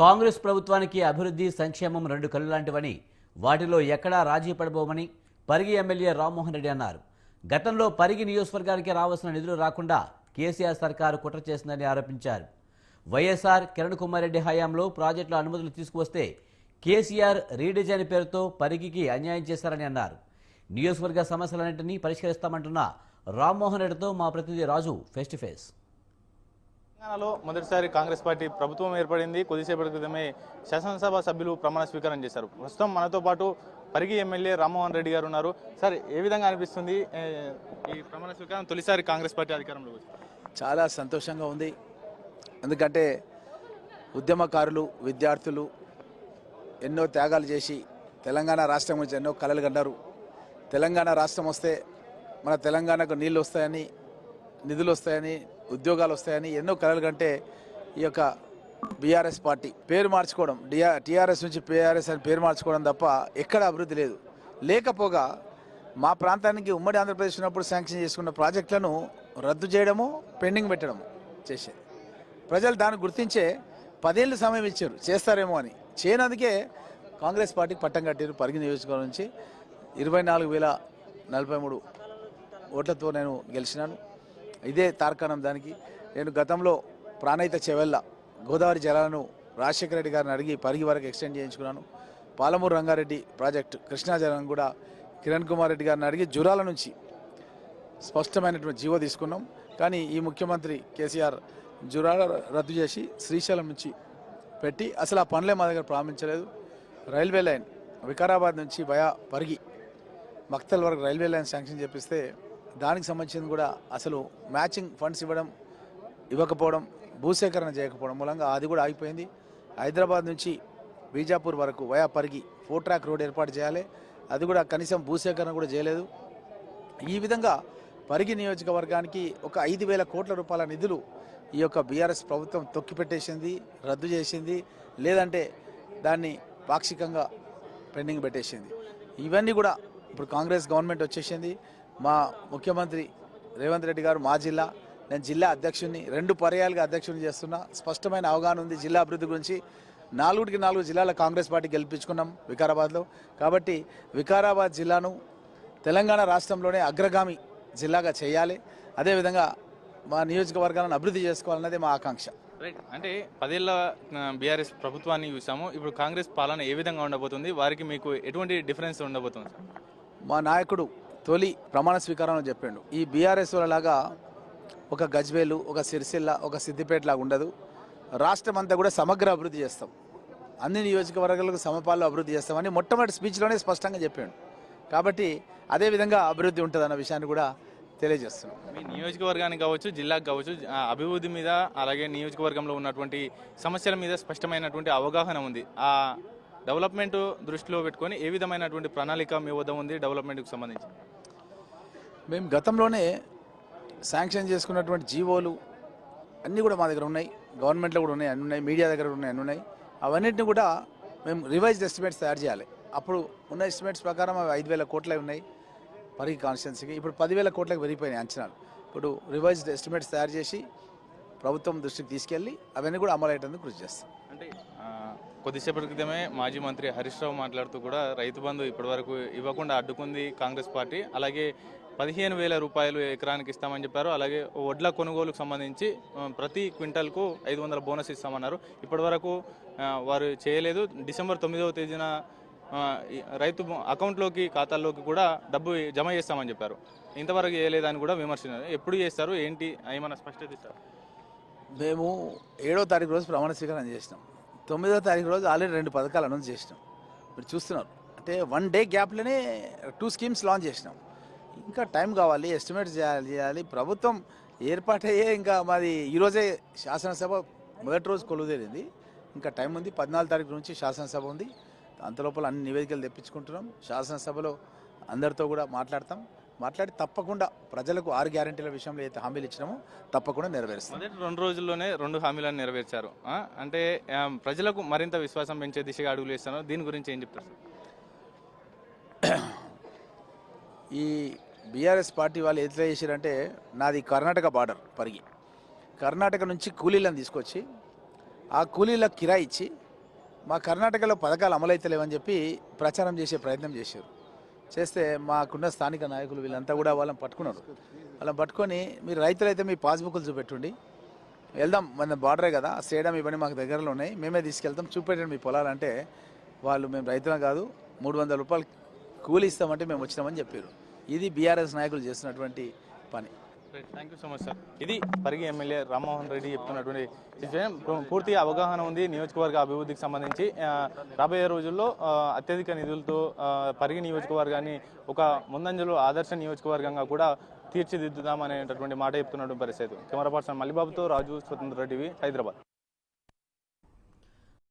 కాంగ్రెస్ ప్రభుత్వానికి అభివృద్ధి సంక్షేమం రెండు కళ్ళు లాంటివని వాటిలో ఎక్కడా రాజీ పడబోమని పరిగి ఎమ్మెల్యే రామ్మోహన్ రెడ్డి అన్నారు. గతంలో పరిగి నియోజకవర్గానికి రావాల్సిన నిధులు రాకుండా కేసీఆర్ సర్కారు కుట్ర చేసిందని ఆరోపించారు. వైఎస్ఆర్ కిరణ్ కుమార్ రెడ్డి హయాంలో ప్రాజెక్టుల అనుమతులు తీసుకువస్తే కేసీఆర్ రీడిజైన్ పేరుతో పరిగికి అన్యాయం చేశారని అన్నారు. నియోజకవర్గ సమస్యలన్నింటినీ పరిష్కరిస్తామంటున్న రామ్మోహన్ రెడ్డితో మా ప్రతినిధి రాజు ఫేస్ టు ఫేస్. తెలంగాణలో మొదటిసారి కాంగ్రెస్ పార్టీ ప్రభుత్వం ఏర్పడింది. కొద్దిసేపటి క్రితమే శాసనసభ సభ్యులు ప్రమాణ స్వీకారం చేశారు. ప్రస్తుతం మనతో పాటు పరిగి ఎమ్మెల్యే రామ్మోహన్ రెడ్డి గారు ఉన్నారు. సార్, ఏ విధంగా అనిపిస్తుంది ఈ ప్రమాణ స్వీకారం? తొలిసారి కాంగ్రెస్ పార్టీ అధికారంలో చాలా సంతోషంగా ఉంది. ఎందుకంటే ఉద్యమకారులు, విద్యార్థులు ఎన్నో త్యాగాలు చేసి తెలంగాణ రాష్ట్రం గురించి ఎన్నో కలలు కన్నారు. తెలంగాణ రాష్ట్రం వస్తే మన తెలంగాణకు నీళ్ళు వస్తాయని, నిధులు వస్తాయని, ఉద్యోగాలు వస్తాయని ఎన్నో కలలు కంటే ఈ యొక్క బీఆర్ఎస్ పార్టీ పేరు మార్చుకోవడం, టీఆర్ఎస్ నుంచి పీఆర్ఎస్ అని పేరు మార్చుకోవడం తప్ప ఎక్కడ అభివృద్ధి లేదు. లేకపోగా మా ప్రాంతానికి ఉమ్మడి ఆంధ్రప్రదేశ్ ఉన్నప్పుడు శాంక్షన్ చేసుకున్న ప్రాజెక్టులను రద్దు చేయడము, పెండింగ్ పెట్టడము చేసేది. ప్రజలు దాన్ని గుర్తించే 10 ఏళ్ళు సమయం ఇచ్చారు, చేస్తారేమో అని. చేయనందుకే కాంగ్రెస్ పార్టీకి పట్టం కట్టారు. పరిగి నియోజకవర్గం నుంచి 24,043 ఓట్లతో నేను గెలిచినాను. ఇదే తార్కాణం దానికి. నేను గతంలో ప్రాణహిత చెవెళ్ళ గోదావరి జలాలను రాజశేఖర రెడ్డి గారిని అడిగి పరిగి వరకు ఎక్స్టెండ్ చేయించుకున్నాను. పాలమూరు రంగారెడ్డి ప్రాజెక్టు కృష్ణా జలాలను కూడా కిరణ్ కుమార్ రెడ్డి గారిని అడిగి జురాల నుంచి స్పష్టమైనటువంటి జీవో తీసుకున్నాం. కానీ ఈ ముఖ్యమంత్రి కేసీఆర్ జురాల రద్దు చేసి శ్రీశైలం నుంచి పెట్టి అసలు ఆ పనులే మా దగ్గర ప్రారంభించలేదు. రైల్వే లైన్ వికారాబాద్ నుంచి వయా పరిగి మక్తల్ వరకు రైల్వే లైన్ శాంక్షన్ చేపిస్తే దానికి సంబంధించింది కూడా అసలు మ్యాచింగ్ ఫండ్స్ ఇవ్వకపోవడం, భూసేకరణ చేయకపోవడం మూలంగా అది కూడా ఆగిపోయింది. హైదరాబాద్ నుంచి బీజాపూర్ వరకు వయా పరిగి 4 ట్రాక్ రోడ్ ఏర్పాటు చేయాలి, అది కూడా కనీసం భూసేకరణ కూడా చేయలేదు. ఈ విధంగా పరిగి నియోజకవర్గానికి ఒక 5,000 కోట్ల రూపాయల నిధులు ఈ యొక్క బీఆర్ఎస్ ప్రభుత్వం తొక్కిపెట్టేసింది, రద్దు చేసింది, లేదంటే దాన్ని పాక్షికంగా పెండింగ్ పెట్టేసింది. ఇవన్నీ కూడా ఇప్పుడు కాంగ్రెస్ గవర్నమెంట్ వచ్చేసింది. మా ముఖ్యమంత్రి రేవంత్ రెడ్డి గారు మా జిల్లా, నేను జిల్లా అధ్యక్షుడిని, 2 పర్యాలుగా అధ్యక్షుడిని చేస్తున్నా. స్పష్టమైన అవగాహన ఉంది జిల్లా అభివృద్ధి గురించి. 4 జిల్లాల కాంగ్రెస్ పార్టీ గెలిపించుకున్నాం వికారాబాద్లో. కాబట్టి వికారాబాద్ జిల్లాను తెలంగాణ రాష్ట్రంలోనే అగ్రగామి జిల్లాగా చేయాలి. అదేవిధంగా మా నియోజకవర్గాలను అభివృద్ధి చేసుకోవాలన్నదే మా ఆకాంక్ష. రైట్. అంటే 10 ఏళ్ల బీఆర్ఎస్ ప్రభుత్వాన్ని చూసాము. ఇప్పుడు కాంగ్రెస్ పాలన ఏ విధంగా ఉండబోతుంది? వారికి మీకు ఎటువంటి డిఫరెన్స్ ఉండబోతుంది? మా నాయకుడు తొలి ప్రమాణ స్వీకారంలో చెప్పాడు, ఈ బీఆర్ఎస్ లాగా ఒక గజ్వేలు, ఒక సిరిసిల్ల, ఒక సిద్దిపేట లాగా ఉండదు. రాష్ట్రం అంతా కూడా సమగ్ర అభివృద్ధి చేస్తాం, అన్ని నియోజకవర్గాలకు సమపాల్లో అభివృద్ధి చేస్తామని మొట్టమొదటి స్పీచ్లోనే స్పష్టంగా చెప్పాడు. కాబట్టి అదేవిధంగా అభివృద్ధి ఉంటుందన్న విషయాన్ని కూడా తెలియజేస్తున్నాం. మీ నియోజకవర్గానికి కావచ్చు, జిల్లాకు కావచ్చు, అభివృద్ధి మీద అలాగే నియోజకవర్గంలో ఉన్నటువంటి సమస్యల మీద స్పష్టమైనటువంటి అవగాహన ఉంది. ఆ డెవలప్మెంట్ దృష్టిలో పెట్టుకొని ఏ విధమైనటువంటి ప్రణాళిక మీ వద్ద ఉంది డెవలప్మెంట్కి సంబంధించి? మేము గతంలోనే శాంక్షన్ చేసుకున్నటువంటి జీవోలు అన్నీ కూడా మా దగ్గర ఉన్నాయి, గవర్నమెంట్లో కూడా ఉన్నాయి, అన్నీ ఉన్నాయి, మీడియా దగ్గర ఉన్నాయి, అన్నీ ఉన్నాయి. అవన్నింటినీ కూడా మేము రివైజ్డ్ ఎస్టిమేట్స్ తయారు చేయాలి. అప్పుడు ఉన్న ఎస్టిమేట్స్ ప్రకారం అవి 5,000 కోట్లే ఉన్నాయి పరిగి కాన్స్టిట్యున్సీకి. ఇప్పుడు 10,000 కోట్లకు పెరిగిపోయినాయి అంచనాలు. ఇప్పుడు రివైజ్డ్ ఎస్టిమేట్స్ తయారు చేసి ప్రభుత్వం దృష్టికి తీసుకెళ్ళి అవన్నీ కూడా అమలు అయ్యేందుకు కృషి చేస్తాం. అంటే కొద్దిసేపటి క్రితమే మాజీ మంత్రి హరీష్ రావు మాట్లాడుతూ కూడా రైతు బంధు ఇప్పటివరకు ఇవ్వకుండా అడ్డుకుంది కాంగ్రెస్ పార్టీ. అలాగే 15,000 రూపాయలు ఎకరానికి ఇస్తామని చెప్పారు. అలాగే వడ్ల కొనుగోలుకు సంబంధించి ప్రతి క్వింటల్కు 500 బోనస్ ఇస్తామన్నారు. ఇప్పటివరకు వారు చేయలేదు. డిసెంబర్ 9వ తేదీన రైతు అకౌంట్లోకి, ఖాతాల్లోకి కూడా డబ్బు జమ చేస్తామని చెప్పారు. ఇంతవరకు చేయలేదని కూడా విమర్శించారు. ఎప్పుడు చేస్తారు, ఏంటి, ఏమైనా స్పష్టత ఇస్తారు? మేము 7వ తారీఖు రోజు ప్రమాణ స్వీకారం చేసినాం. 9వ తారీఖు రోజు ఆల్రెడీ 2 పథకాలు అనౌన్స్ చేసినాం. మీరు చూస్తున్నారు, అంటే 1 డే గ్యాప్లోనే 2 స్కీమ్స్ లాంచ్ చేసినాం. ఇంకా టైం కావాలి, ఎస్టిమేట్ చేయాలి. ప్రభుత్వం ఏర్పాటయ్యే ఇంకా మాది ఈరోజే శాసనసభ మొదటి రోజు కొలువుదేరింది. ఇంకా టైం ఉంది. 14 తారీఖు నుంచి శాసనసభ ఉంది. అంతలోపల అన్ని నివేదికలు తెప్పించుకుంటున్నాం. శాసనసభలో అందరితో కూడా మాట్లాడి తప్పకుండా ప్రజలకు 6 గ్యారెంటీల విషయంలో అయితే హామీలు ఇచ్చినామో తప్పకుండా నెరవేరుస్తాం. మొదటి 2 రోజుల్లోనే 2 హామీలను నెరవేర్చారు. అంటే ప్రజలకు మరింత విశ్వాసం పెంచే దిశగా అడుగులు వేస్తాను. దీని గురించి ఏం చెప్తారు? ఈ బీఆర్ఎస్ పార్టీ వాళ్ళు ఎట్లా చేశారంటే, నాది కర్ణాటక బార్డర్ పరిగి, కర్ణాటక నుంచి కూలీలను తీసుకొచ్చి ఆ కూలీలకు కిరాయి ఇచ్చి మా కర్ణాటకలో పథకాలు అమలైతలేవని చెప్పి ప్రచారం చేసే ప్రయత్నం చేశారు. చేస్తే మాకున్న స్థానిక నాయకులు వీళ్ళంతా కూడా వాళ్ళని పట్టుకున్నారు. వాళ్ళని పట్టుకొని మీరు రైతులైతే మీ పాస్బుక్లు చూపెట్టండి, వెళ్దాం, మన బార్డరే కదా, స్టేడియం ఇవన్నీ మాకు దగ్గరలో ఉన్నాయి, మేమే తీసుకెళ్తాం, చూపెట్టండి మీ పొలాలంటే వాళ్ళు మేము రైతులం కాదు, 300 రూపాయలు కూలి ఇస్తామంటే మేము వచ్చినామని చెప్పారు. ఇది బీఆర్ఎస్ నాయకులు చేస్తున్నటువంటి పని. Thank you so much sir. ఇది పరిగి ఎమ్మెల్యే రామ్మోహన్ రెడ్డి చెప్తున్నటువంటి విషయం. పూర్తి అవగాహన ఉంది నియోజకవర్గ అభివృద్ధికి సంబంధించి. రాబోయే రోజుల్లో అత్యధిక నిధులతో పరిగి నియోజకవర్గాన్ని ఒక ముందంజలో ఆదర్శ నియోజకవర్గంగా కూడా తీర్చిదిద్దుదామనేటటువంటి మాట చెప్తున్నటువంటి పరిస్థితి. కెమెరా పర్సన్ మల్లిబాబుతో రాజు, స్వతంత్ర టీవీ, హైదరాబాద్.